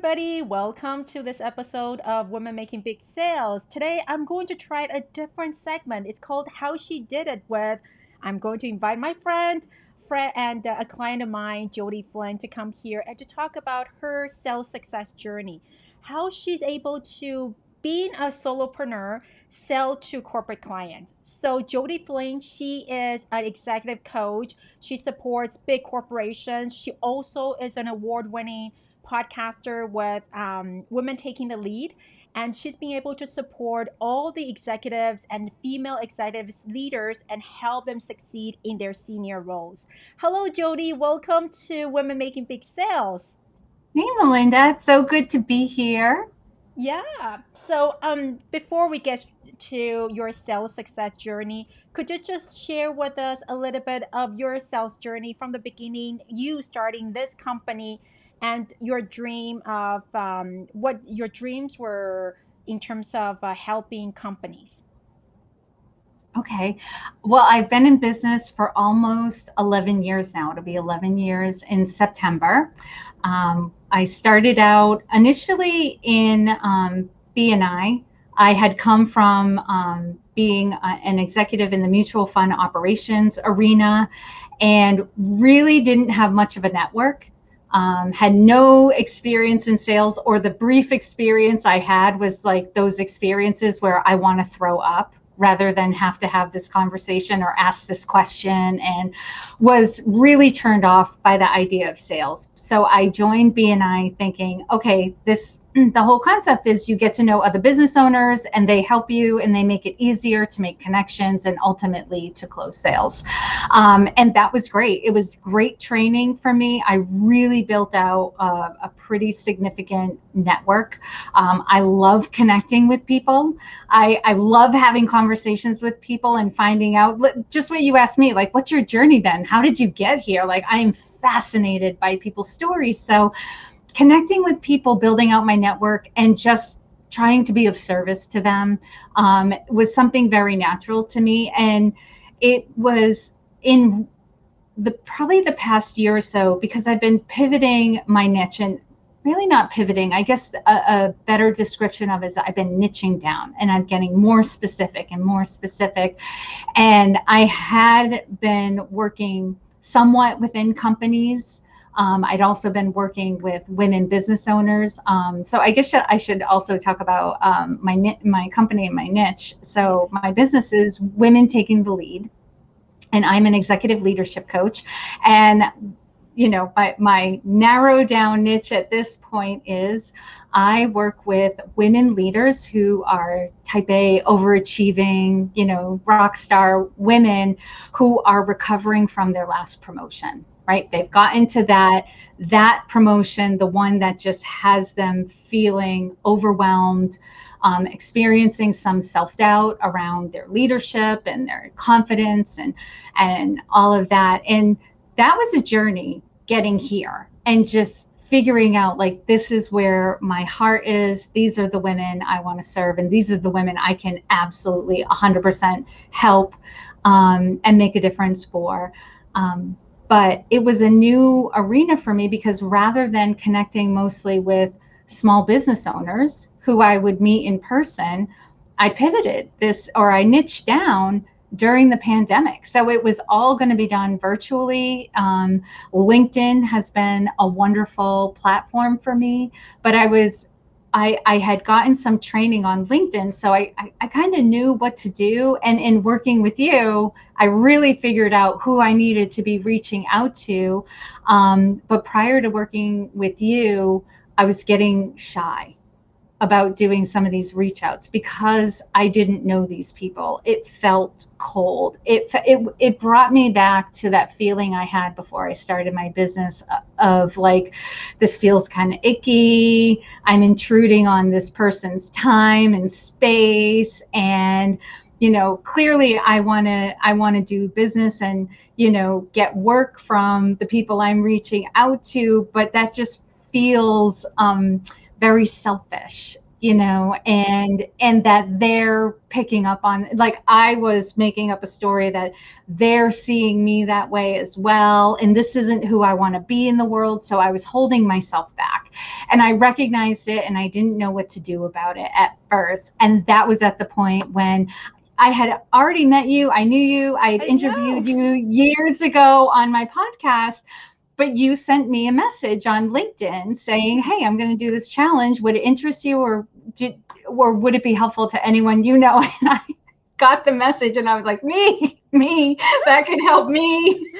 everybody. Welcome to this episode of Women Making Big Sales. Today, I'm going to try a different segment. It's called How She Did It with. I'm going to invite my friend and a client of mine, Jodi Flynn, to come here and to talk about her sales success journey. How she's able to, being a solopreneur, sell to corporate clients. So, Jodi Flynn, she is an executive coach. She supports big corporations. She also is an award winning podcaster with Women Taking the Lead. And she's been able to support all the executives and female executives leaders and help them succeed in their senior roles. Hello, Jodi. Welcome to Women Making Big Sales. Hey, Melinda. It's so good to be here. Yeah. So, before we get to your sales success journey, could you just share with us a little bit of your sales journey from the beginning, you starting this company, and your dream of what your dreams were in terms of helping companies? Okay. Well, I've been in business for almost 11 years now. It'll be 11 years in September. I started out initially in BNI. I had come from being an executive in the mutual fund operations arena and really didn't have much of a network. Had no experience in sales, or the brief experience I had was like those experiences where I want to throw up rather than have to have this conversation or ask this question, and was really turned off by the idea of sales. So I joined BNI thinking, okay, the whole concept is you get to know other business owners and they help you and they make it easier to make connections and ultimately to close sales. And that was great. It was great training for me. I really built out a pretty significant network. I love connecting with people. I love having conversations with people and finding out just what you asked me, like, what's your journey then? How did you get here? Like, I am fascinated by people's stories. So connecting with people, building out my network, and just trying to be of service to them was something very natural to me. And it was in the probably the past year or so, because I've been pivoting my niche, and really not pivoting. I guess a better description of it is I've been niching down and I'm getting more specific and more specific. And I had been working somewhat within companies. I'd also been working with women business owners. So I guess I should also talk about my company and my niche. So Yes. my business is Women Taking the Lead, and I'm an executive leadership coach. And my narrow down niche at this point is I work with women leaders who are type A, overachieving, rock star women who are recovering from their last promotion, right? They've gotten to that promotion, the one that just has them feeling overwhelmed, experiencing some self-doubt around their leadership and their confidence and all of that. And that was a journey getting here and just figuring out, like, this is where my heart is. These are the women I want to serve, and these are the women I can absolutely 100% help and make a difference for. But it was a new arena for me, because rather than connecting mostly with small business owners who I would meet in person, I pivoted I niched down during the pandemic. So it was all going to be done virtually. LinkedIn has been a wonderful platform for me, but I had gotten some training on LinkedIn, so I kind of knew what to do. And in working with you, I really figured out who I needed to be reaching out to. But prior to working with you, I was getting shy about doing some of these reach outs because I didn't know these people. It felt cold. It brought me back to that feeling I had before I started my business of like, this feels kind of icky. I'm intruding on this person's time and space, and clearly I want to do business and get work from the people I'm reaching out to, but that just feels very selfish. you Yeah. know, and that they're picking up on, like, I was making up a story that they're seeing me that way as well, and this isn't who I want to be in the world. So I was holding myself back, and I recognized it, and I didn't know what to do about it at first. And that was at the point when I had already met you. I knew you. I had I know. interviewed you years ago on my podcast, but you sent me a message on LinkedIn saying, Mhm. "Hey, I'm going to do this challenge. Would it interest you, or would it be helpful to anyone you know?" And I got the message, and I was like, "Me, that could help me."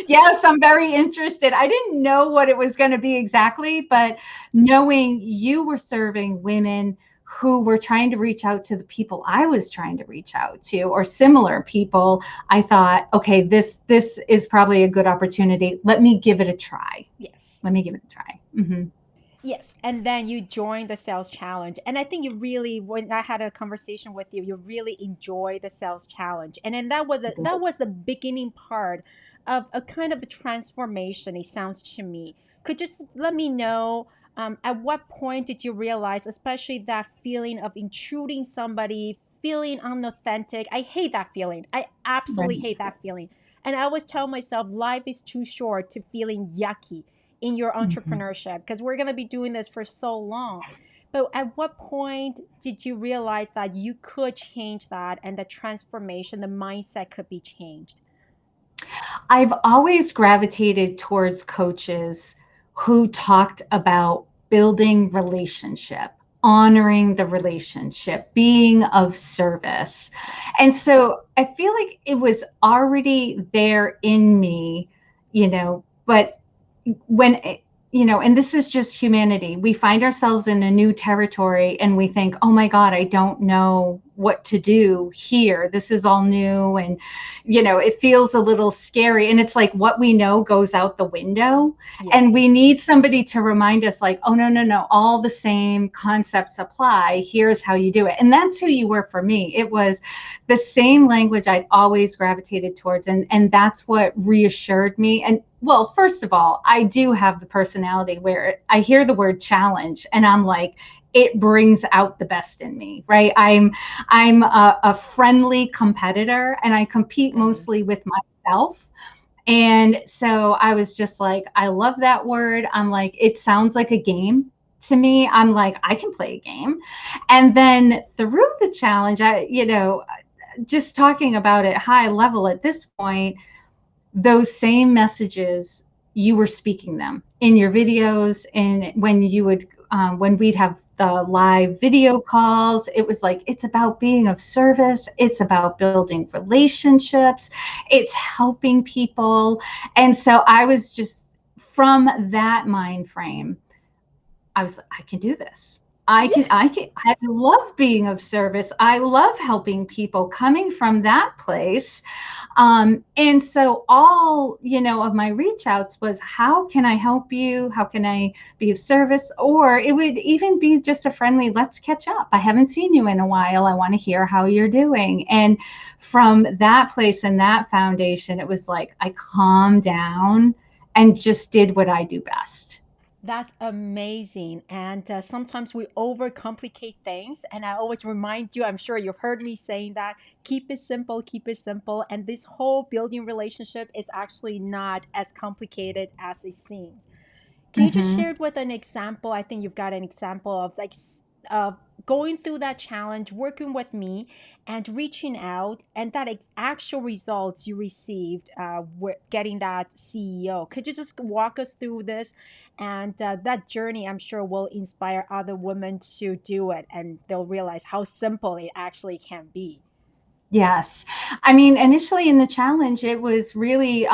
Yes, I'm very interested. I didn't know what it was going to be exactly, but knowing you were serving women who were trying to reach out to the people I was trying to reach out to, or similar people, I thought, okay, this is probably a good opportunity. Let me give it a try. Yes. Let me give it a try. Mm-hmm. Yes, and then you joined the sales challenge. And I think you really, when I had a conversation with you, you really enjoy the sales challenge. And then that was the beginning part of a kind of a transformation, it sounds to me. Could you just let me know, at what point did you realize, especially that feeling of intruding somebody, feeling unauthentic? I hate that feeling. I absolutely Right. hate that feeling. And I always tell myself life is too short to feeling yucky in your Mm-hmm. entrepreneurship, because we're going to be doing this for so long. But at what point did you realize that you could change that, and the transformation, the mindset could be changed? I've always gravitated towards coaches who talked about building relationship, honoring the relationship, being of service. And so I feel like it was already there in me, but when and this is just humanity. We find ourselves in a new territory and we think, oh my God, I don't know what to do here. This is all new. And, it feels a little scary. And it's like what we know goes out the window. Yeah. And we need somebody to remind us, like, oh, no, no, no, all the same concepts apply. Here's how you do it. And that's who you were for me. It was the same language I'd always gravitated towards. And that's what reassured me. And well, first of all, I do have the personality where I hear the word challenge and I'm like, it brings out the best in me, right? I'm a friendly competitor, and I compete Same. mostly with myself. And so I was just like, I love that word. I'm like, it sounds like a game to me. I'm like, I can play a game. And then through the challenge, just talking about it high level at this point, those same messages, you were speaking them in your videos. And when we'd have the live video calls, it was like, it's about being of service, it's about building relationships, it's helping people. And so I was just, from that mind frame, I was like, I can do this. Yes. I love being of service. I love helping people coming from that place. And so all, of my reach outs was, how can I help you? How can I be of service? Or it would even be just a friendly, let's catch up. I haven't seen you in a while. I want to hear how you're doing. And from that place and that foundation, it was like, I calmed down and just did what I do best. That's amazing. And sometimes we overcomplicate things. And I always remind you, I'm sure you've heard me saying that, keep it simple, keep it simple. And this whole building relationship is actually not as complicated as it seems. Can you just Mm-hmm. share it with an example? I think you've got an example of like going through that challenge, working with me, and reaching out, and that actual results you received with getting that CEO. Could you just walk us through this? And that journey, I'm sure, will inspire other women to do it, and they'll realize how simple it actually can be. Yes. I mean, initially in the challenge, it was really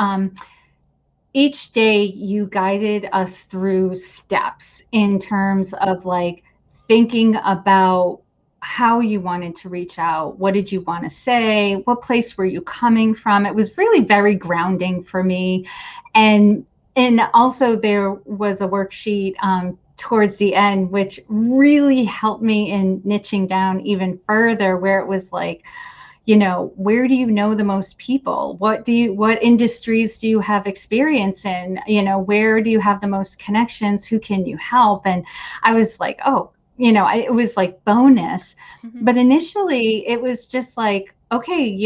each day you guided us through steps Yeah. in terms of like thinking about how you wanted to reach out. What did you want to say? What place were you coming from? It was really very grounding for me. And also there was a worksheet towards the end, which really helped me in niching down even further, where it was like, where do you know the most people? What industries do you have experience in? Where do you have the most connections? Who can you help? And I was like, oh, it was like bonus. Hmm. But initially it was just like, okay,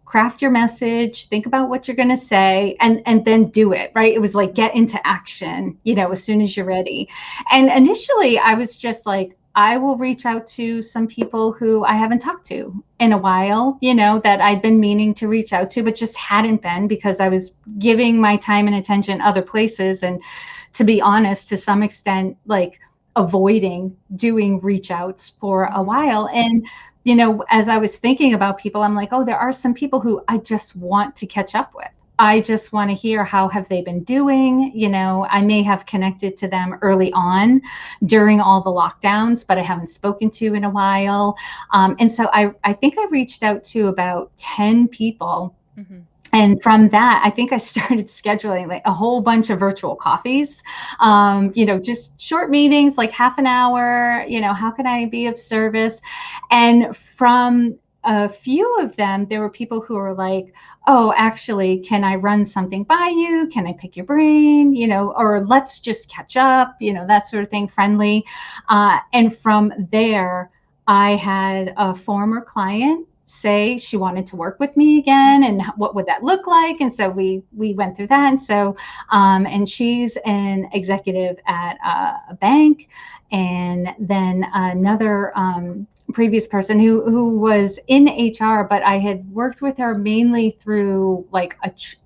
craft your message, think about what you're going to say, and then do it, right? It was like, get into action, Hmm. as soon as you're ready. And initially I was just like, I will reach out to some people who I haven't talked to in a while, that I'd been meaning to reach out to, but just hadn't been, because I was giving my time and attention other places. And to be honest, to some extent, like, avoiding doing reach outs for a Hmm. while. And as I was thinking about people, I'm like, oh, there are some people who I just want to catch up with. I just want to hear, how have they been doing? I may have connected to them early on during all the lockdowns, but I haven't spoken to in a while. And so I think I reached out to about 10 people. Hmm. And from that, I think I started scheduling like a whole bunch of virtual coffees, just short meetings, like half an hour. How can I be of service? And from a few of them, there were people who were like, oh, actually, can I run something by you? Can I pick your brain? Or let's just catch up, that sort of thing, friendly. And from there, I had a former client say she wanted to work with me again, and Hmm. what would that look like. And so we went through that. And so and she's an executive at a bank. And then another previous person who was in HR, but I had worked with her mainly through like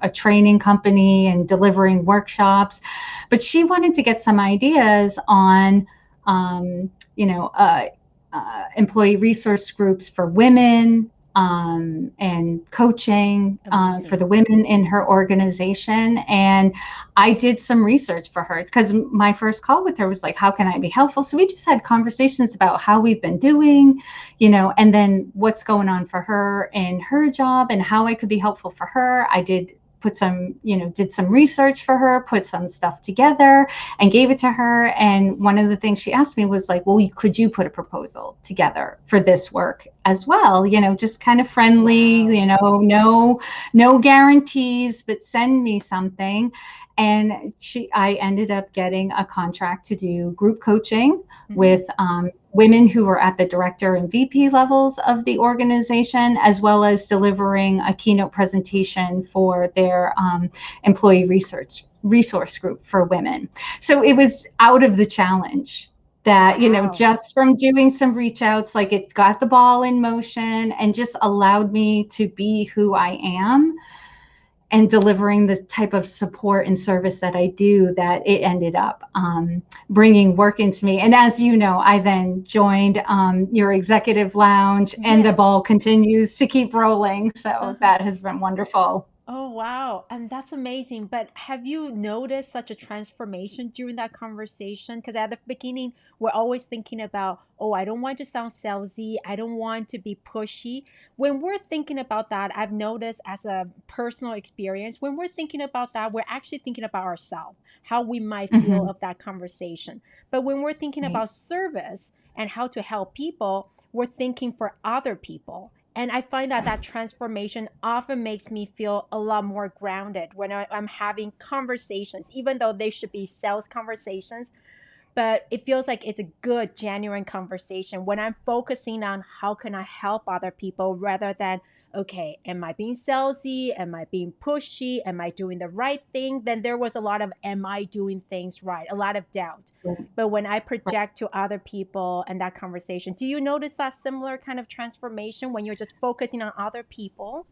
a training company and delivering workshops. But she wanted to get some ideas on um, you know uh, employee resource groups for women, and coaching for Amazing. the women in her organization. And I did some research for her, because my first call with her was like, how can I be helpful? So we just had conversations about how we've been doing, and then what's going on for her in her job and how I could be helpful for her. I did some research for her, put some stuff together and gave it to her. And one of the things she asked me was like, well, could you put a proposal together for this work as well? Just kind of friendly, Wow. no guarantees, but send me something. And I ended up getting a contract to do group coaching Hmm. with women who were at the director and VP levels of the organization, as well as delivering a keynote presentation for their employee resource group for women. So it was out of the challenge that, Wow. just from doing some reach outs, like, it got the ball in motion and just allowed me to be who I am and delivering the type of support and service that I do, that it ended up bringing work into me. And as you know, I then joined your executive lounge, and the Yes. ball continues to keep rolling. So Uh-huh. that has been wonderful. Oh, wow. And that's amazing. But have you noticed such a transformation during that conversation? Because at the beginning, we're always thinking about, oh, I don't want to sound salesy. I don't want to be pushy. When we're thinking about that, I've noticed as a personal experience, when we're thinking about that, we're actually thinking about ourselves, how we might feel Hmm. of that conversation. But when we're thinking Right. about service and how to help people, we're thinking for other people. And I find that that transformation often makes me feel a lot more grounded when I'm having conversations, even though they should be sales conversations. But it feels like it's a good, genuine conversation when I'm focusing on how can I help other people rather than, okay, am I being salesy? Am I being pushy? Am I doing the right thing? Then there was a lot of, am I doing things right? A lot of doubt. Right. But when I Right. project to other people and that conversation, do you notice that similar kind of transformation when you're just focusing on other people?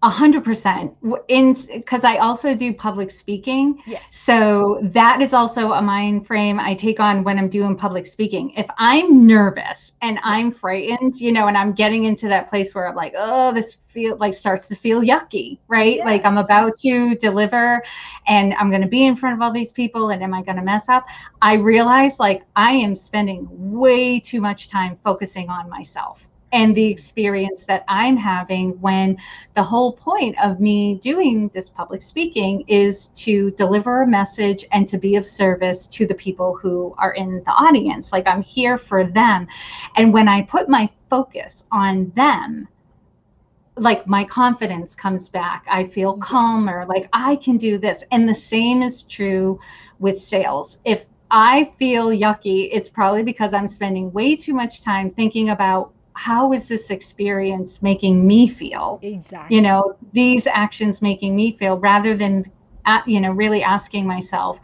100% in, because I also do public speaking. Yes. So that is also a mind frame I take on when I'm doing public speaking. If I'm nervous and Yeah. I'm frightened, and I'm getting into that place where I'm like, oh, this feel like starts to feel yucky, right? Like, I'm Yes. about to deliver and I'm going to be in front of all these people, and am I going to mess up? I realize, like, I am spending way too much time focusing on myself and the Mm-hmm. experience that I'm having, when the whole point of me doing this public speaking is to deliver a message and to be of service to the people who are in the audience. Like, I'm here for them. And when I put my focus on them, like, my confidence comes back. I feel Yes. calmer, like I can do this. And the same is true with sales. If I feel yucky, it's probably because I'm spending way too much time thinking about how is this experience making me feel? You Exactly. know, these actions making me feel, rather than, really asking myself,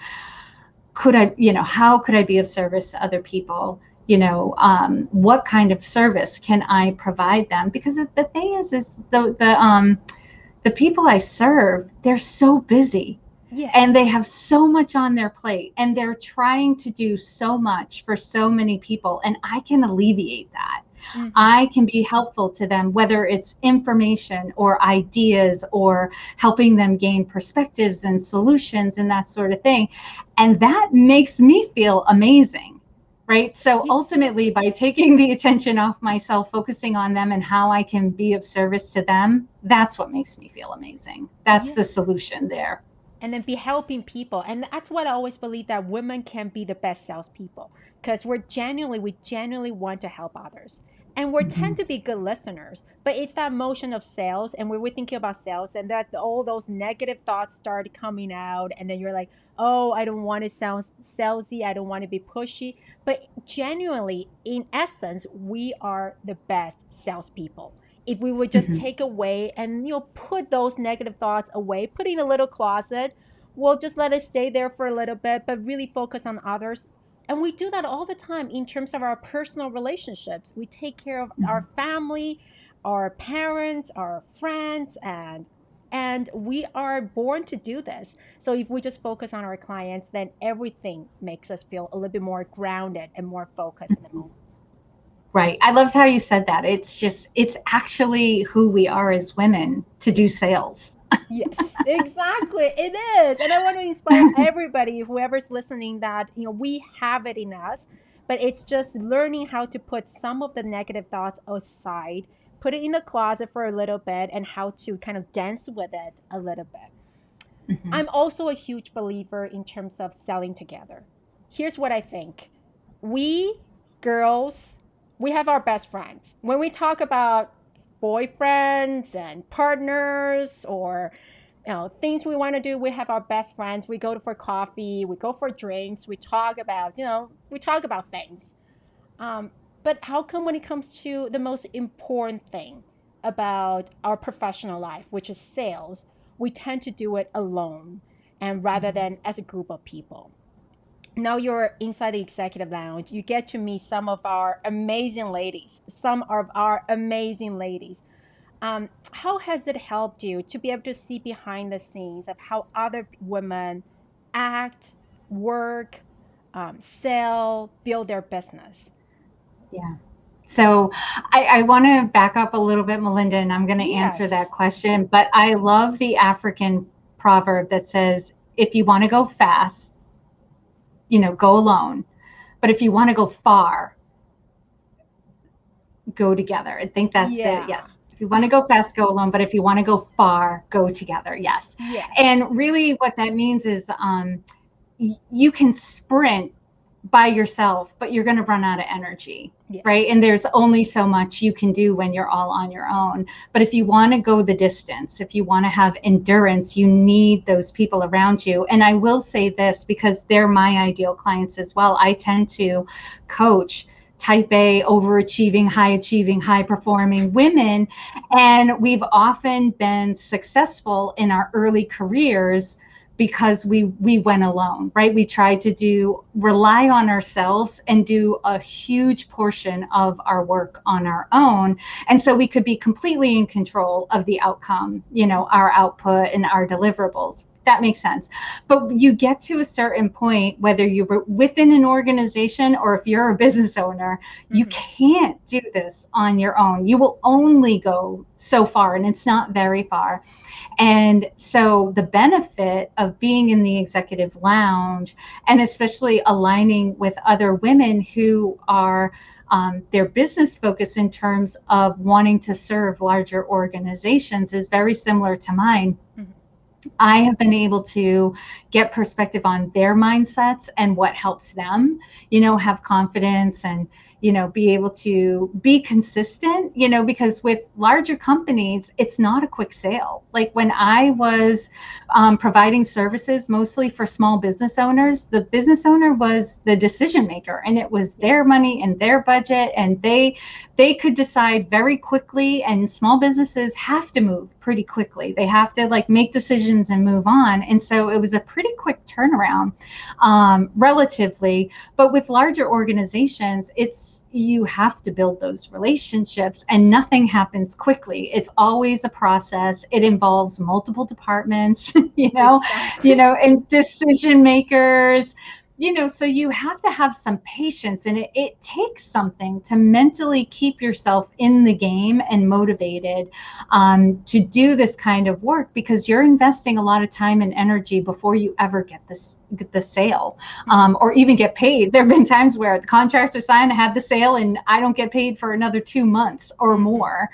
could I, how could I be of service to other people? What kind of service can I provide them? Because the thing is the people I serve, they're so busy and Yes. they have so much on their plate and they're trying to do so much for so many people. And I can alleviate that. Mm-hmm. I can be helpful to them, whether it's information or ideas or helping them gain perspectives and solutions and that sort of thing. And that makes me feel amazing. Right. So ultimately, Exactly. by taking the attention off myself, focusing on them and how I can be of service to them, that's what makes me feel amazing. That's Yeah. the solution there. And then be helping people. And that's what I always believe, that women can be the best salespeople, because we genuinely want to help others. And we Mm-hmm. tend to be good listeners, but it's that motion of sales. And when we're thinking about sales, and that all those negative thoughts start coming out, and then you're like, oh, I don't want to sound salesy. I don't want to be pushy. But genuinely, in essence, we are the best salespeople. If we would just Mm-hmm. take away and put those negative thoughts away, put in a little closet, we'll just let it stay there for a little bit, but really focus on others. And we do that all the time in terms of our personal relationships. We take care of Mm-hmm. our family, our parents, our friends, and we are born to do this. So if we just focus on our clients, then everything makes us feel a little bit more grounded and more focused in the moment. Right. I loved how you said that. It's actually who we are as women to do sales. Yes, exactly. It is. And I want to inspire everybody, whoever's listening, that, we have it in us, but it's just learning how to put some of the negative thoughts aside, put it in the closet for a little bit, and how to kind of dance with it a little bit. Mm-hmm. I'm also a huge believer in terms of selling together. Here's what I think. We girls, we have our best friends. When we talk about boyfriends and partners, or things we want to do, we have our best friends. We go for coffee, we go for drinks, we talk about things. Um, but how come when it comes to the most important thing about our professional life, which is sales, we tend to do it alone and rather than as a group of people? Now you're inside the executive lounge. You get to meet some of our amazing ladies, some of our amazing ladies. How has it helped you to be able to see behind the scenes of how other women act, work, sell, build their business? Yeah. So I want to back up a little bit, Melinda, and I'm going to answer that Yes. question. But I love the African proverb that says, if you want to go fast, go alone. But if you want to go far, go together. I think that's it. Yeah. Yes. If you want to go fast, go alone. But if you want to go far, go together. Yes. Yes. And really, what that means is you can sprint by yourself, but you're going to run out of energy. Yeah. Right. And there's only so much you can do when you're all on your own. But if you want to go the distance, if you want to have endurance, you need those people around you. And I will say this because they're my ideal clients as well. I tend to coach type A, overachieving, high performing women. And we've often been successful in our early careers because we went alone, right? We tried to rely on ourselves and do a huge portion of our work on our own. And so we could be completely in control of the outcome, our output and our deliverables. That makes sense. But you get to a certain point, whether you're within an organization or if you're a business owner, you Mm-hmm. can't do this on your own. You will only go so far, and it's not very far. And so the benefit of being in the executive lounge and especially aligning with other women who are their business focus in terms of wanting to serve larger organizations is very similar to mine. Mm-hmm. I have been able to get perspective on their mindsets and what helps them, have confidence and, be able to be consistent, because with larger companies, it's not a quick sale. Like when I was providing services mostly for small business owners, the business owner was the decision maker and it was Yeah. their money and their budget, and they could decide very quickly, and small businesses have to move pretty quickly. They have to like make decisions and move on. And so it was a pretty quick turnaround, relatively. But with larger organizations, you have to build those relationships and nothing happens quickly. It's always a process. It involves multiple departments, Exactly. and decision makers, so you have to have some patience, and it takes something to mentally keep yourself in the game and motivated, to do this kind of work, because you're investing a lot of time and energy before you ever get the sale, Mhm. or even get paid. There have been times where the contracts are signed, I have the sale, and I don't get paid for another 2 months or Mhm. more.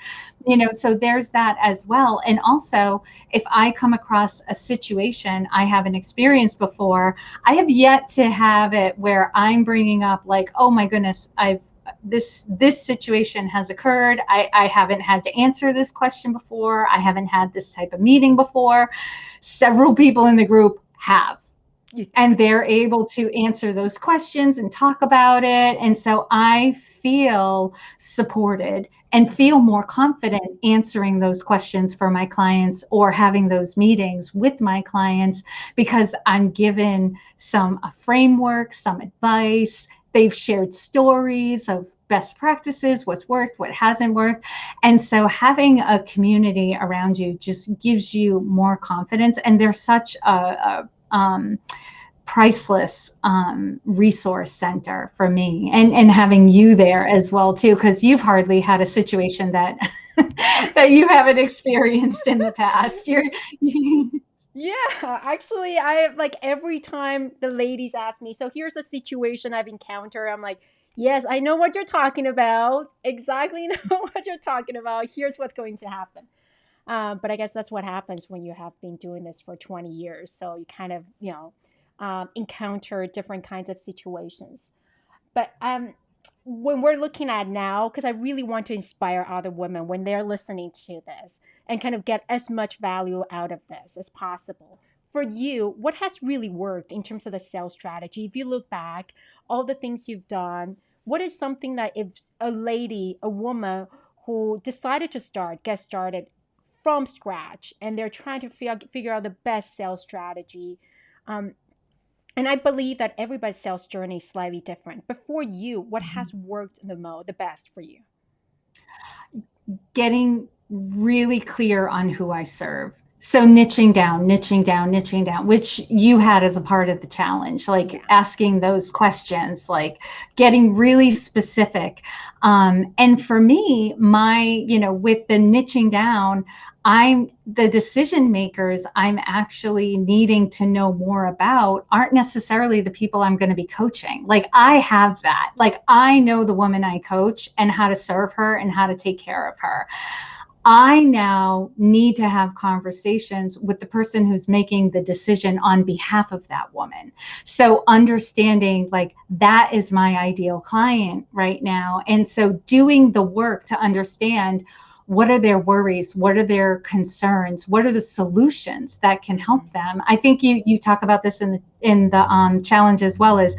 So there's that as well. And also, if I come across a situation I haven't experienced before, I have yet to have it where I'm bringing up like, oh my goodness, I've this situation has occurred. I haven't had to answer this question before. I haven't had this type of meeting before. Several people in the group have, and Exactly. they're able to answer those questions and talk about it. And so I feel supported and feel more confident answering those questions for my clients or having those meetings with my clients, because I'm given a framework, some advice. They've shared stories of best practices, what's worked, what hasn't worked. And so having a community around you just gives you more confidence. And there's such a priceless resource center for me, and Yeah. having you there as well too, because you've hardly had a situation that that you haven't experienced in the past. You're Yeah, actually, I like every time the ladies ask me, so here's a situation I've encountered. I'm like, yes, I know what you're talking about. Exactly know what you're talking about. Here's what's going to happen. But I guess that's what happens when you have been doing this for 20 years. So you kind of, encounter different kinds of situations. But when we're looking at now, because I really want to inspire other women when they're listening to this and kind of get as much value out of this as possible. For you, what has really worked in terms of the sales strategy? If you look back, all the things you've done, what is something that if a lady, a woman who decided to get started from scratch and they're trying to figure out the best sales strategy, um, and I believe that everybody's sales journey is slightly different. But for you, what has worked the best for you? getting really clear on who I serve. So niching down, niching down, niching down, which you had as a part of the challenge, like Yeah. asking those questions, like getting really specific. And for me, with the niching down, I'm the decision makers I'm actually needing to know more about aren't necessarily the people I'm going to be coaching. Like I have that. Like I know the woman I coach and how to serve her and how to take care of her. I now need to have conversations with the person who's making the decision on behalf of that woman. So understanding like that is my ideal client right now. And so doing the work to understand what are their worries, what are their concerns, what are the solutions that can help Mm-hmm. them. I think you talk about this in the challenge as well, as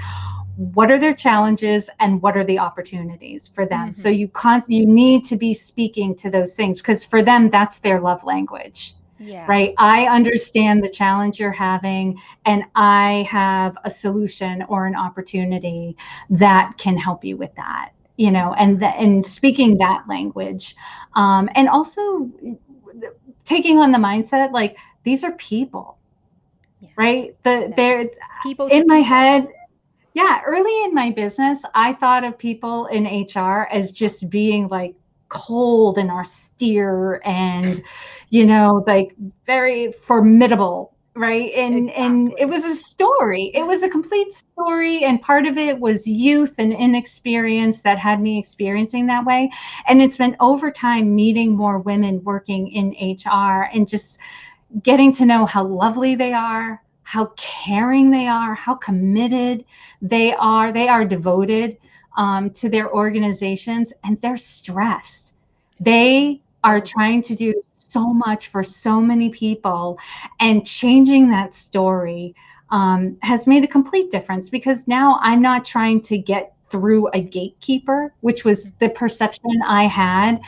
what are their challenges and what are the opportunities for them. So Mm-hmm. you need to be speaking to those things, because for them that's their love language. Yeah. Right, I understand the challenge you're having, and I have a solution or an opportunity that can help you with that, Mm-hmm. and speaking that language, and also taking on the mindset like these are people, Yeah. right? They're Definitely. People to in my people. head. Yeah, early in my business, I thought of people in HR as just being like cold and austere and, like very formidable, right? And it Exactly. was a story. It was a complete story, and part of it was youth and inexperience that had me experiencing that way. And it's been over time meeting more women working in HR and just getting to know how lovely they are, how caring they are, how committed they are. They are devoted to their organizations, and they're stressed. They are Oh, trying to do so much for so many people, and changing that story has made a complete difference, because now I'm not trying to get through a gatekeeper, which was the perception I had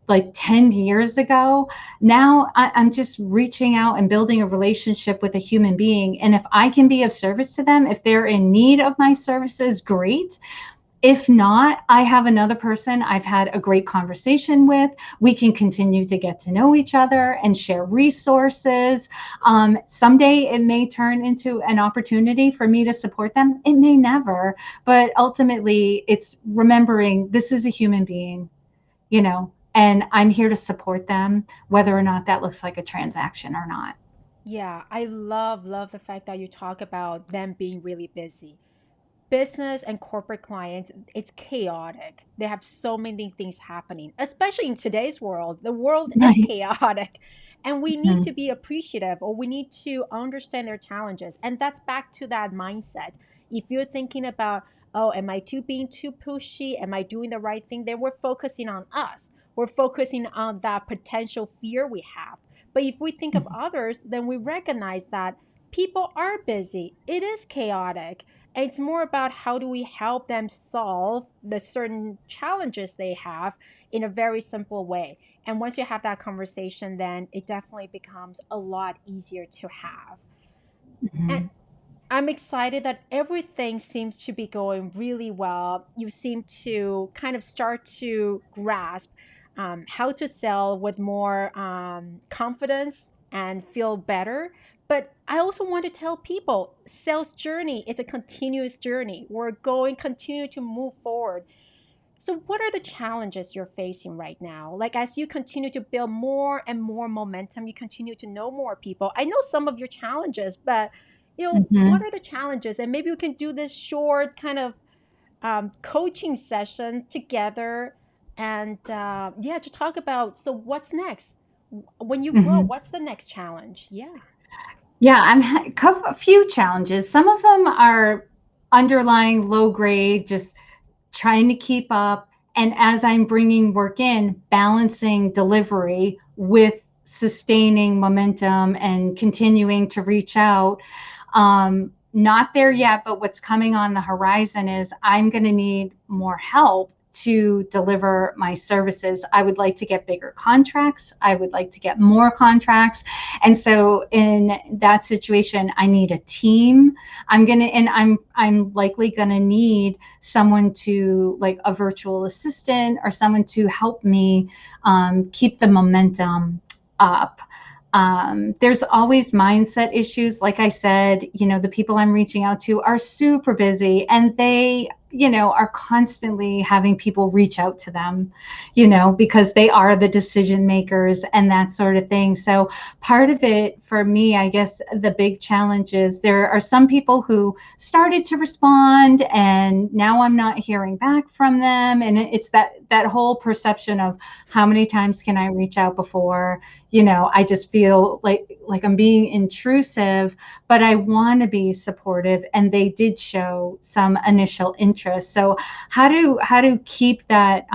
like 10 years ago. Now I'm just reaching out and building a relationship with a human being. And if I can be of service to them, if they're in need of my services, great. If not, I have another person I've had a great conversation with. We can continue to get to know each other and share resources. Someday it may turn into an opportunity for me to support them. It may never, but ultimately it's remembering this is a human being, and I'm here to support them, whether or not that looks like a transaction or not. yeah. I love the fact that you talk about them being really busy. Business and corporate clients, it's chaotic. They have so many things happening, especially in today's world. The world is Right. chaotic. And we need to Mhm. be appreciative, or we need to understand their challenges. And that's back to that mindset. If you're thinking about, oh, am I too being too pushy? Am I doing the right thing? Then we're focusing on us. We're focusing on that potential fear we have. But if we think of others, then we recognize that people are busy. It is chaotic, and it's more about how do we help them solve the certain challenges they have in a very simple way. And once you have that conversation, then it definitely becomes a lot easier to have. And Mhm. I'm excited that everything seems to be going really well. You seem to kind of start to grasp how to sell with more confidence and feel better. But I also want to tell people sales journey is a continuous journey. We're going continue to move forward. So, what are the challenges you're facing right now? Like, as you continue to build more and more momentum, you continue to know more people. I know some of your challenges, but what Mhm. are the challenges? And maybe we can do this short kind of coaching session together, and yeah, to talk about so what's next when you grow. Mhm. What's the next challenge? Yeah. Yeah, a few challenges. Some of them are underlying low grade, just trying to keep up. And as I'm bringing work in, balancing delivery with sustaining momentum and continuing to reach out. Not there yet, but what's coming on the horizon is I'm going to need more help to deliver my services. I would like to get bigger contracts. I would like to get more contracts. And so in that situation, I need a team. I'm likely going to need someone to, like a virtual assistant or someone to help me keep the momentum up. There's always mindset issues. Like I said, the people I'm reaching out to are super busy, and they, are constantly having people reach out to them, because they are the decision makers and that sort of thing. So part of it for me, I guess the big challenge is there are some people who started to respond, and now I'm not hearing back from them. And it's that whole perception of how many times can I reach out before I just feel like I'm being intrusive, but I want to be supportive, and they did show some initial interest. So how to keep that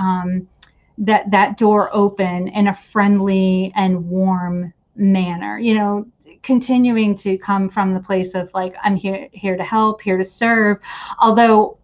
door open in a friendly and warm manner, continuing to come from the place of, like, I'm here to help, here to serve. Although,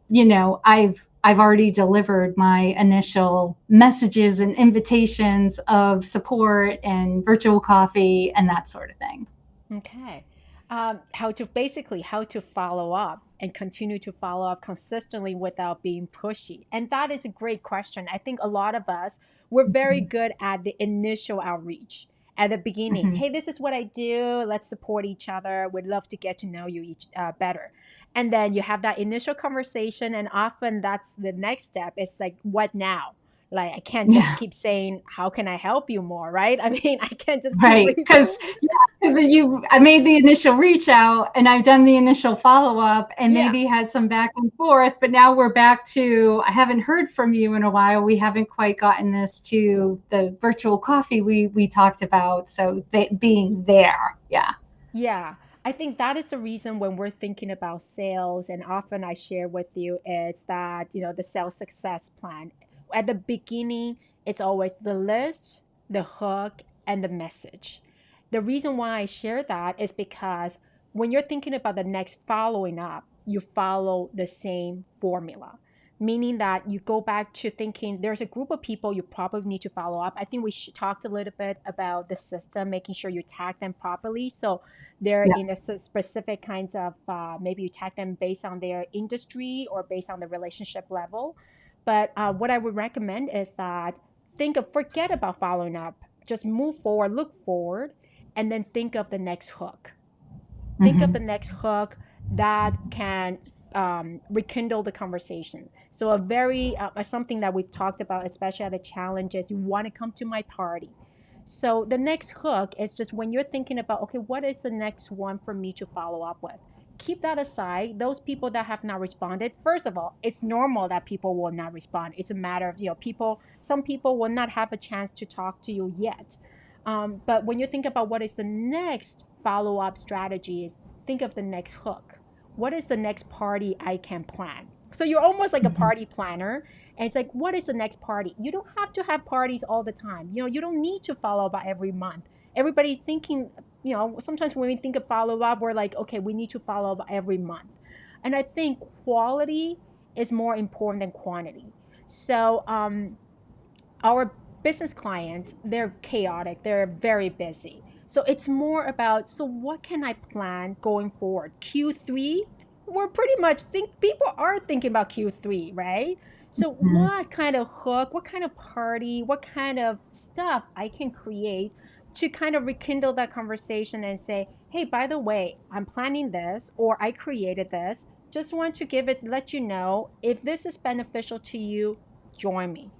I've already delivered my initial messages and invitations of support and virtual coffee and that sort of thing. Okay. How to follow up and continue to follow up consistently without being pushy. And that is a great question. I think a lot of us, we're very good at the initial outreach at the beginning. Mm-hmm. Hey, this is what I do. Let's support each other. We'd love to get to know you each better. And then you have that initial conversation, and often that's the next step. It's like, what now? Like, I can't just Yeah, keep saying, how can I help you more, right? I mean, I can't just keep right. Because repeating. Because I made the initial reach out and I've done the initial follow up and Yeah. maybe had some back and forth, but now we're back to, I haven't heard from you in a while. We haven't quite gotten this to the virtual coffee we talked about. So being there. Yeah. Yeah, I think that is the reason when we're thinking about sales, and often I share with you is that, the sales success plan. At the beginning, it's always the list, the hook, and the message. The reason why I share that is because when you're thinking about the next following up, you follow the same formula. Meaning that you go back to thinking there's a group of people you probably need to follow up. I think we talked a little bit about the system, making sure you tag them properly. So they're Yeah. in a specific kinds of maybe you tag them based on their industry or based on the relationship level. But what I would recommend is that forget about following up, just move forward, look forward, and then think of the next hook. Think of the Mm-hmm. next hook that can rekindle the conversation. So a very something that we've talked about, especially at the challenge, is you want to come to my party. So the next hook is just when you're thinking about, okay, what is the next one for me to follow up with? Keep that aside. Those people that have not responded, first of all, it's normal that people will not respond. It's a matter of, some people will not have a chance to talk to you yet. But when you think about what is the next follow up strategies, think of the next hook. What is the next party I can plan? So you're almost like a Mm-hmm. party planner. And it's like, what is the next party? You don't have to have parties all the time. You don't need to follow up every month. Everybody's thinking, sometimes when we think of follow up, we're like, okay, we need to follow up every month. And I think quality is more important than quantity. So, our business clients, they're chaotic, they're very busy. So it's more about, so what can I plan going forward? Q3, we're pretty much think people are thinking about Q3, right? So what kind of hook, what kind of party, what kind of stuff I can create to kind of rekindle that conversation and say, hey, by the way, I'm planning this or I created this. Just want to let you know if this is beneficial to you, join me.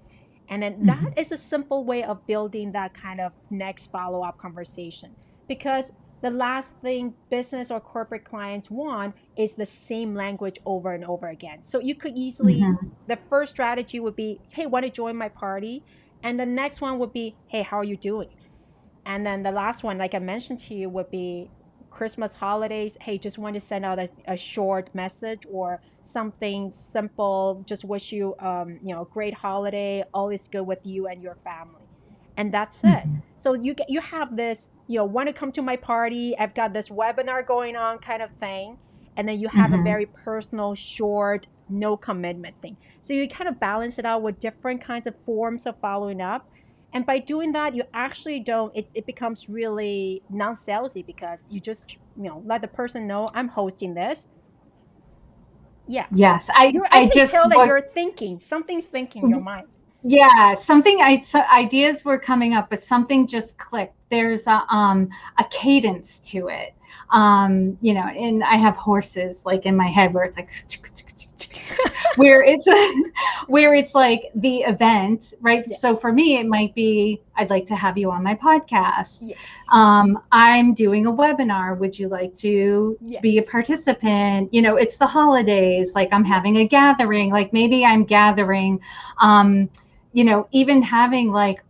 And then that Mm-hmm. is a simple way of building that kind of next follow up conversation. Because the last thing business or corporate clients want is the same language over and over again. So you could easily, Mm-hmm. the first strategy would be, hey, want to join my party? And the next one would be, hey, how are you doing? And then the last one, like I mentioned to you, would be Christmas holidays. Hey, just want to send out a short message or something simple. Just wish you, a great holiday. All is good with you and your family, and that's it. Mm-hmm. So you have this, want to come to my party? I've got this webinar going on, kind of thing, and then you have a Mm-hmm. very personal, short, no commitment thing. So you kind of balance it out with different kinds of forms of following up, and by doing that, you actually don't, it becomes really non salesy because you just, let the person know I'm hosting this. Yeah. Yes. I I can just, tell that what, you're thinking, something's thinking in your mind. yeah, ideas were coming up, but something just clicked. There's a cadence to it. And I have horses like in my head where it's like where it's where it's like the event, right? So Yes. for me, it might be, I'd like to have you on my podcast. Yes. I'm doing a webinar. Would you like to be a Yes. participant? It's the holidays, like I'm having a Yes. gathering, like maybe I'm gathering, um, even having like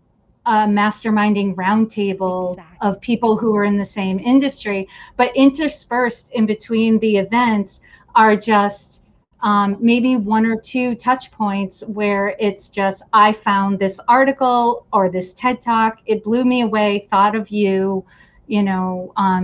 a masterminding roundtable of Exactly. people who are in the same industry, but interspersed in between the events are just Simple. maybe one or two touch points where it's just, I found this article or this TED talk, it blew me away, thought of you,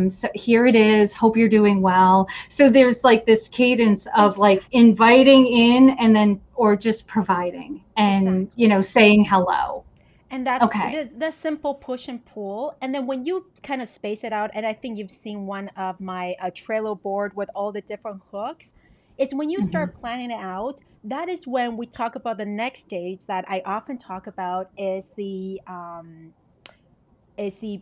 so here it is, hope you're doing well. So there's like this cadence of like Exactly. inviting in and then, or just providing and, Exactly. saying hello. And that's Okay. the simple push and pull. And then when you kind of space it out, and I think you've seen one of my Trello board with all the different hooks, it's when you Hmm. start planning it out. That is when we talk about the next stage that I often talk about is the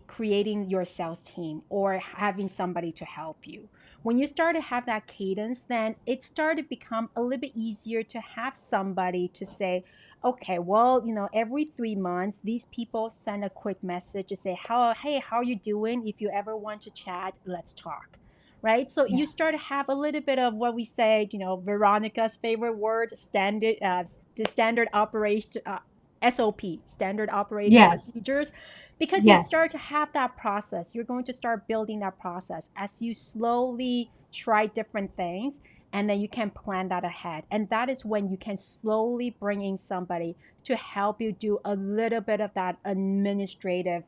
creating your sales team or having somebody to help you. when you start to have that cadence, then it started to become a little bit easier to have somebody to say, okay, well, every 3 months, these people send a quick message to say, hey, how are you doing? If you ever want to chat, let's talk. Right. So Yeah. you start to have a little bit of what we say, Veronica's favorite word, the standard operation, SOP, standard operating Yes. procedures, because you Yes. start to have that process. You're going to start building that process as you slowly try different things, and then you can plan that ahead. And that is when you can slowly bring in somebody to help you do a little bit of that administrative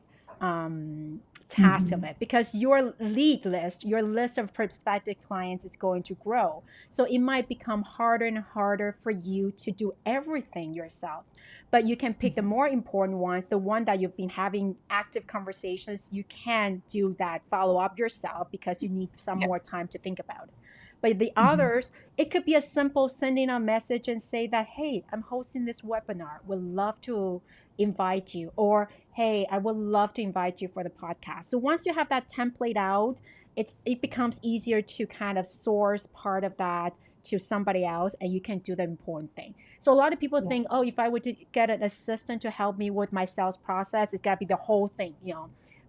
task of Mm-hmm. it, because your lead list, your list of prospective clients is going to grow. So it might become harder and harder for you to do everything yourself, but you can pick the more important ones, the one that you've been having active conversations. You can do that follow up yourself because you need some Yep. more time to think about it. But the Mm-hmm. others, it could be a simple sending a message and say that, hey, I'm hosting this webinar, would love to invite you, or hey, I would love to invite you for the podcast. So once you have that template out, it becomes easier to kind of source part of that to somebody else, and you can do the important thing. So a lot of people Yeah. think, oh, if I were to get an assistant to help me with my sales process, it's got to be the whole thing,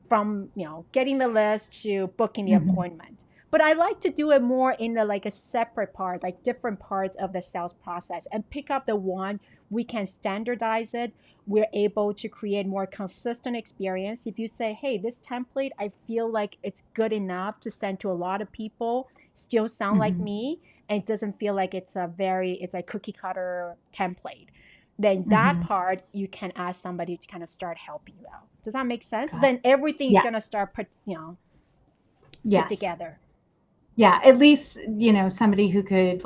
from getting the list to booking the Mm-hmm. appointment. But I like to do it more in like a separate part, like different parts of the sales process, and pick up the one we can standardize it. We're able to create more consistent experience. If you say, hey, this template, I feel like it's good enough to send to a lot of people, still sound like Mm-hmm. me, and it doesn't feel like it's a cookie cutter template, then that Mm-hmm. part you can ask somebody to kind of start helping you out. Does that make sense? Got Then it. everything is Yeah. going to start put Yes. together. Yeah. At least, somebody who could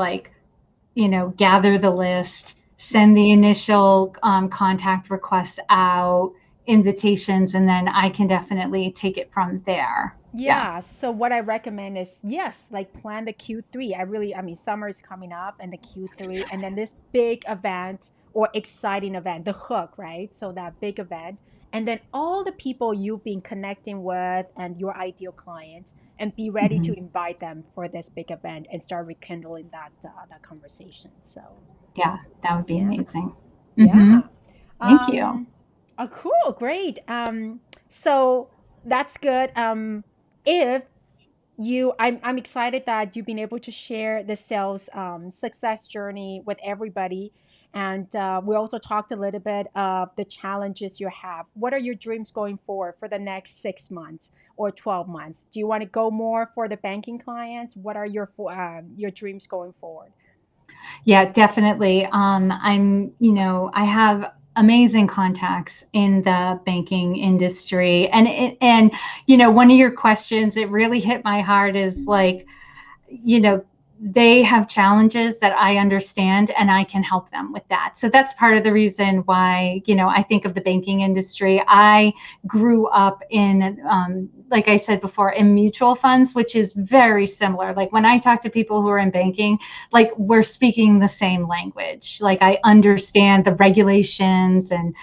gather the list, send the initial contact requests out, invitations, and then I can definitely take it from there. Yeah. Yeah. So what I recommend is, yes, like plan the Q3. I mean, summer is coming up, and the Q3, and then this big event or exciting event, the hook, right? So that big event, and then all the people you've been connecting with and your ideal clients, and be ready Hmm. to invite them for this big event and start rekindling that conversation. So Yeah, that would be yeah, amazing. Hmm. yeah. Thank you. Um, oh, cool, great. So that's good. If I'm excited that you've been able to share the sales success journey with everybody. And we also talked a little bit of the challenges you have. What are your dreams going forward for the next 6 months or 12 months? Do you want to go more for the banking clients? What are your dreams going forward? Yeah, definitely. I have amazing contacts in the banking industry, one of your questions, it really hit my heart, is like, you know, they have challenges that I understand and I can help them with that. So that's part of the reason why, I think of the banking industry. I grew up in, like I said before, in mutual funds, which is very similar. Like when I talk to people who are in banking, like we're speaking the same language. Like I understand the regulations and,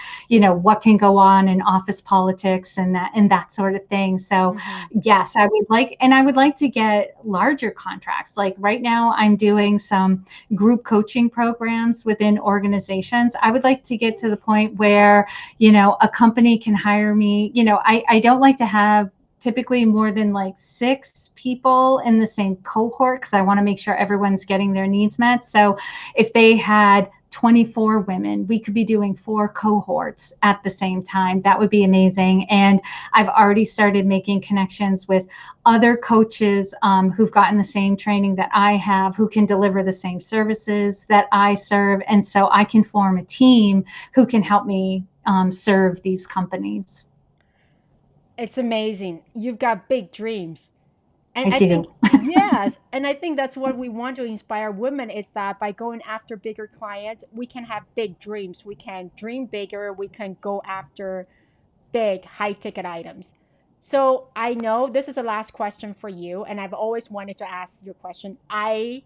what can go on in office politics and that sort of thing. So Mm-hmm. yes, I would like to get larger contracts. Like right now, I'm doing some group coaching programs within organizations. I would like to get to the point where, a company can hire me. I don't like to have typically more than like 6 people in the same cohort because I want to make sure everyone's getting their needs met. So if they had 24 women, we could be doing 4 cohorts at the same time. That would be amazing. And I've already started making connections with other coaches who've gotten the same training that I have, who can deliver the same services that I serve. And so I can form a team who can help me serve these companies. It's amazing. You've got big dreams. And I I think, do. yes, and I think that's what we want to inspire women, is that by going after bigger clients, we can have big dreams. We can dream bigger. We can go after big high ticket items. So I know this is the last question for you, and I've always wanted to ask your question. I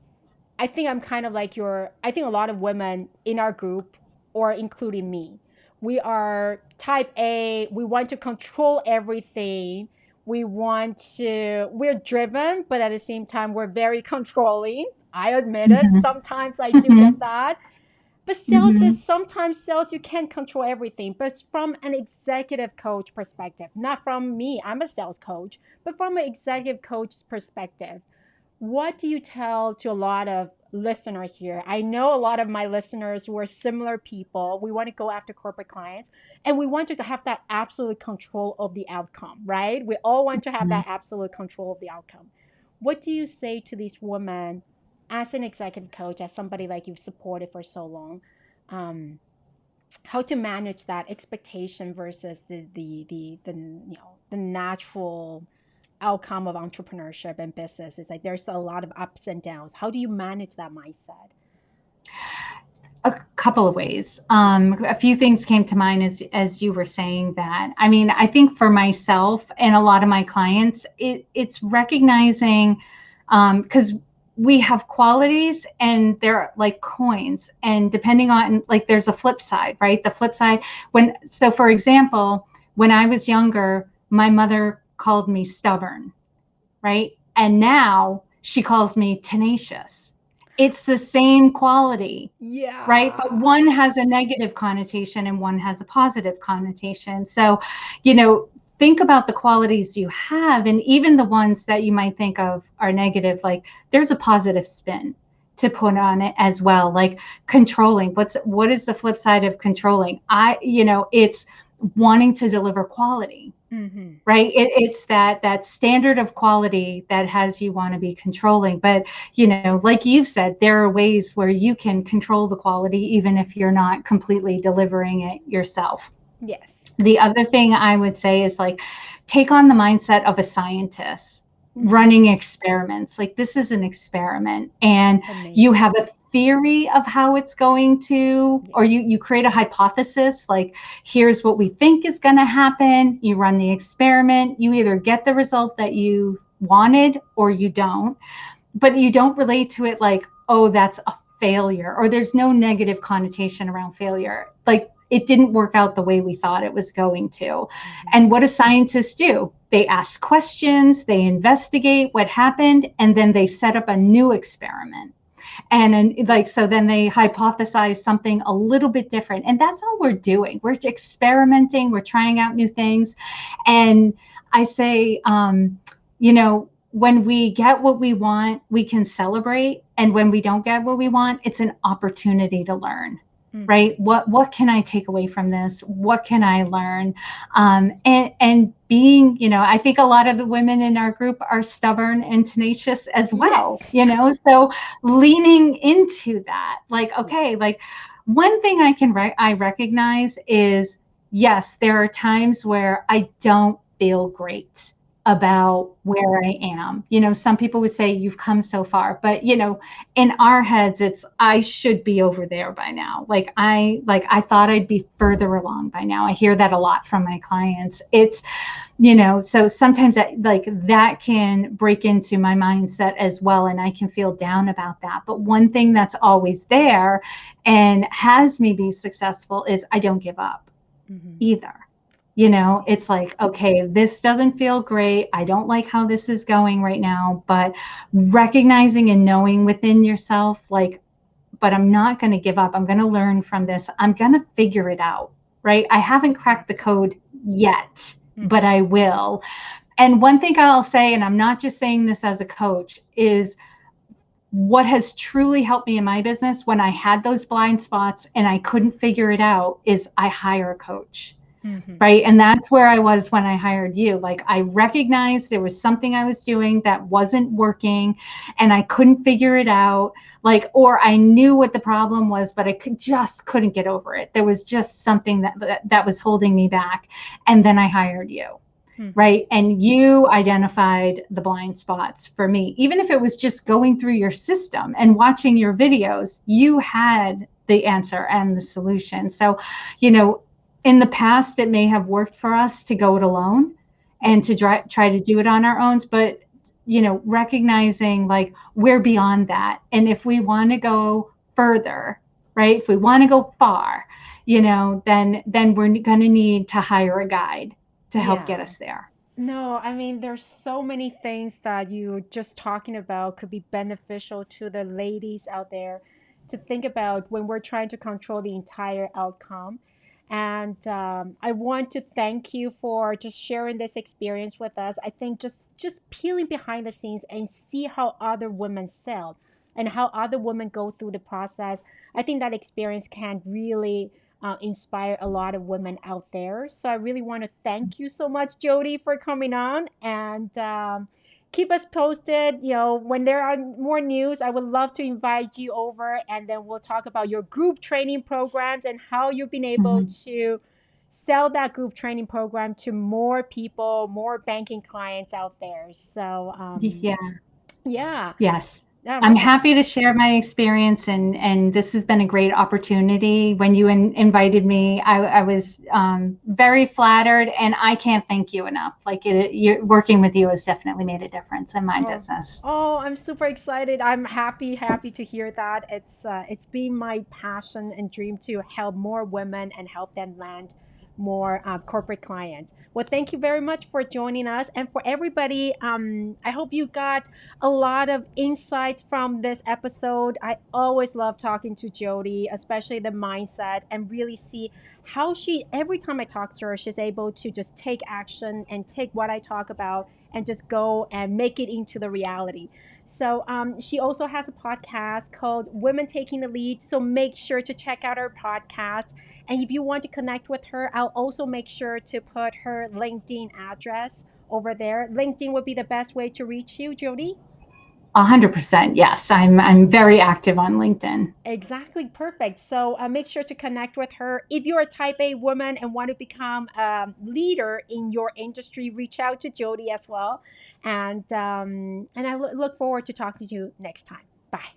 think I'm kind of like I think a lot of women in our group, or including me, we are type A. We want to control everything. we're driven, but at the same time, we're very controlling. I admit it. Mhm. Sometimes I do get Mhm. that. But sales is Mhm. sometimes sales, you can't control everything. But it's from an executive coach perspective, not from me. I'm a sales coach, but from an executive coach's perspective. What do you tell to a lot of listeners here? I know a lot of my listeners who are similar people. We want to go after corporate clients and we want to have that absolute control of the outcome, right? We all want to have Mhm. that absolute control of the outcome. What do you say to these women as an executive coach, as somebody like you've supported for so long? Um, how to manage that expectation versus the natural outcome of entrepreneurship and business. It's like there's a lot of ups and downs. How do you manage that mindset? A couple of ways. A few things came to mind as you were saying that. I mean, I think for myself and a lot of my clients, it's recognizing because we have qualities and they're like coins, and depending on like there's a flip side, right? The flip side for example, when I was younger, my mother called me stubborn, right? And now she calls me tenacious. It's the same quality, right? But Yeah. one has a negative connotation and one has a positive connotation. So, think about the qualities you have, and even the ones that you might think of are negative, like there's a positive spin to put on it as well. Like controlling. What is the flip side of controlling? It's wanting to deliver quality, Mm-hmm. right? It's that standard of quality that has you want to be controlling. But like you've said, there are ways where you can control the quality even if you're not completely delivering it yourself. Yes. The other thing I would say is like take on the mindset of a scientist Mm-hmm. running experiments. Like this is an experiment and That's you amazing. have a theory of how it's going to, Yeah. or you create a hypothesis, like here's what we think is going to happen. You run the experiment, you either get the result that you wanted or you don't, but you don't relate to it like, oh, that's a failure, or there's no negative connotation around failure. Like it didn't work out the way we thought it was going to. Mm-hmm. And what do scientists do? They ask questions, they investigate what happened, and then they set up a new experiment. So then they hypothesize something a little bit different. And that's all we're doing. We're experimenting, we're trying out new things. And I say, when we get what we want, we can celebrate. And when we don't get what we want, it's an opportunity to learn. Mm-hmm. Right? What can I take away from this? What can I learn? And being, I think a lot of the women in our group are stubborn and tenacious as well. Yes. So leaning into that, like, Yeah. okay, like one thing I recognize is, yes, there are times where I don't feel great about where I am. Some people would say you've come so far, but in our heads it's I should be over there by now. Like I thought I'd be further along by now. I hear that a lot from my clients. It's so sometimes that can break into my mindset as well, and I can feel down about that. But one thing that's always there and has me be successful is I don't give up Mm-hmm. either. Yes. It's like, okay, this doesn't feel great. I don't like how this is going right now, but recognizing and knowing within yourself, like, but I'm not going to give up. I'm going to learn from this. I'm going to figure it out, right? I haven't cracked the Exactly. code yet, but Mm-hmm. I will. And one thing I'll say, and I'm not just saying this as a coach, is what has truly helped me in my business when I had those blind spots and I couldn't figure it out is I hire a coach. Mm-hmm. Right. And that's where I was when I hired you. Like I recognized there was something I was doing that wasn't working and I couldn't figure it out. Like, or I knew what the problem was, but I couldn't get over it. There was just something that was holding me back. And then I hired you. Mm-hmm. Right. And you identified the blind spots for me. Even if it was just going through your system and watching your videos, you had the answer and the solution. So, you know, in the past, it may have worked for us to go it alone and to Yes. try to do it on our own. But, recognizing like we're beyond that. And if we want to go further, right, if we want to go far, then we're going to need to hire a guide to help get Yeah. us there. No, I mean, there's so many things that you're just talking about could be beneficial to the ladies out there to think about when we're trying to control the entire outcome. And I want to thank you for just sharing this experience with us. I think just peeling behind the scenes and see how other women sell and how other women go through the process. I think that experience can really inspire a lot of women out there. So I really want to thank you so much, Jodi, for coming on and keep us posted. You know, when there are more news, I would love to invite you over and then we'll talk about your group training programs and how you've been able Mhm. to sell that group training program to more people, more banking clients out there. So, Yeah. yeah, Yes. I'm I'm really happy to share my experience, and this has been a great opportunity. When you invited me, I was very flattered, and I can't thank you enough. Like working with you has definitely made a difference in my Oh, business. oh, I'm super excited. I'm happy to hear that. It's been my passion and dream to help more women and help them land more corporate clients. Well, thank you very much for joining us, and for everybody. I hope you got a lot of insights from this episode. I always love talking to Jodi, especially the mindset, and really see how she. Every time I talk to her, she's able to just take action and take what I talk about and just go and make it into the reality. So she also has a podcast called Women Taking the Lead. So make sure to check out her podcast. And if you want to connect with her, I'll also make sure to put her LinkedIn address over there. LinkedIn would be the best way to reach you, Jodi. 100%. Yes, I'm very active on LinkedIn. Exactly, perfect. So make sure to connect with her. If you're a type A woman and want to become a leader in your industry, reach out to Jodi as well. And I look forward to talking to you next time. Bye.